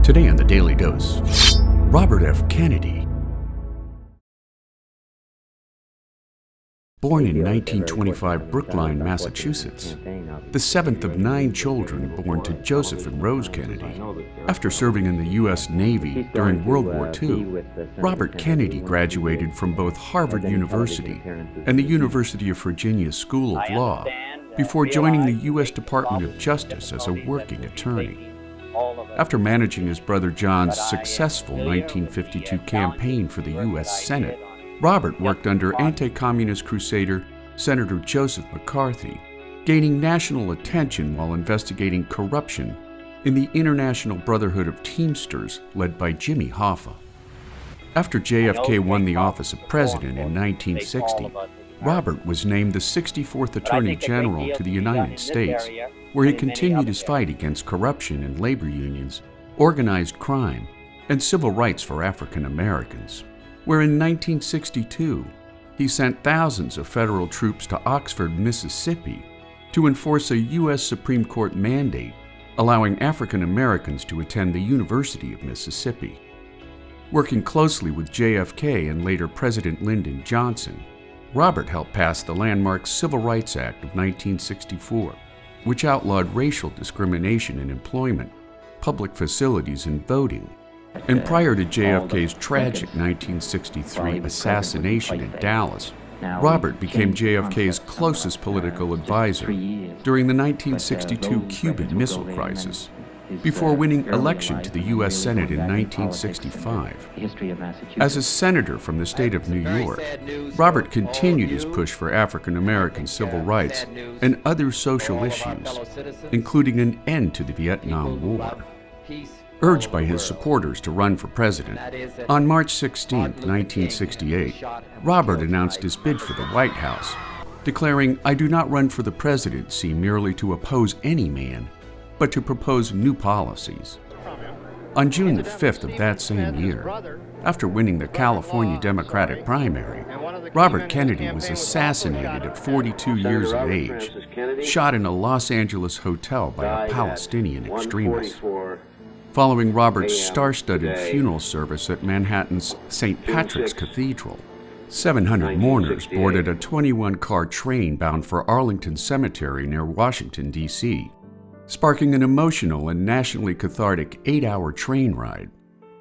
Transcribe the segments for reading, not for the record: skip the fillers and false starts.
Today on the Daily Dose, Robert F. Kennedy. Born in 1925 Brookline, Massachusetts, the seventh of 9 children born to Joseph and Rose Kennedy. After serving in the U.S. Navy during World War II, Robert Kennedy graduated from both Harvard University and the University of Virginia School of Law before joining the U.S. Department of Justice as a working attorney. After managing his brother John's successful 1952 campaign for the U.S. Senate, Robert worked under anti-communist crusader Senator Joseph McCarthy, gaining national attention while investigating corruption in the International Brotherhood of Teamsters led by Jimmy Hoffa. After JFK won the office of president in 1960, Robert was named the 64th Attorney General to the United States, where he continued his fight against corruption in labor unions, organized crime, and civil rights for African Americans. Where in 1962, he sent thousands of federal troops to Oxford, Mississippi, to enforce a U.S. Supreme Court mandate allowing African Americans to attend the University of Mississippi. Working closely with JFK and later President Lyndon Johnson, Robert helped pass the landmark Civil Rights Act of 1964, which outlawed racial discrimination in employment, public facilities, and voting. And prior to JFK's tragic 1963 assassination in Dallas, Robert became JFK's closest political advisor during the 1962 Cuban Missile Crisis, before winning election to the U.S. Senate in 1965. As a senator from the state of New York, Robert continued his push for African American civil rights and other social issues, including an end to the Vietnam War. Urged by his supporters to run for president, on March 16, 1968, Robert announced his bid for the White House, declaring, "I do not run for the presidency merely to oppose any man, but to propose new policies." On June the 5th of that same year, after winning the California Democratic primary, Robert Kennedy was assassinated at 42 years of age, shot in a Los Angeles hotel by a Palestinian extremist. Following Robert's star-studded funeral service at Manhattan's St. Patrick's Cathedral, 700 mourners boarded a 21-car train bound for Arlington Cemetery near Washington, D.C., sparking an emotional and nationally cathartic 8-hour train ride,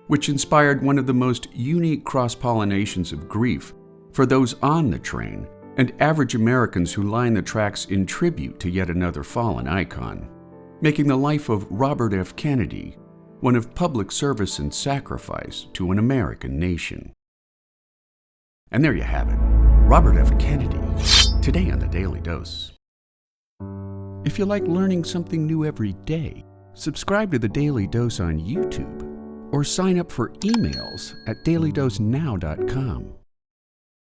which inspired one of the most unique cross-pollinations of grief for those on the train and average Americans who line the tracks in tribute to yet another fallen icon, making the life of Robert F. Kennedy one of public service and sacrifice to an American nation. And there you have it, Robert F. Kennedy, today on the Daily Dose. If you like learning something new every day, subscribe to the Daily Dose on YouTube or sign up for emails at dailydosenow.com.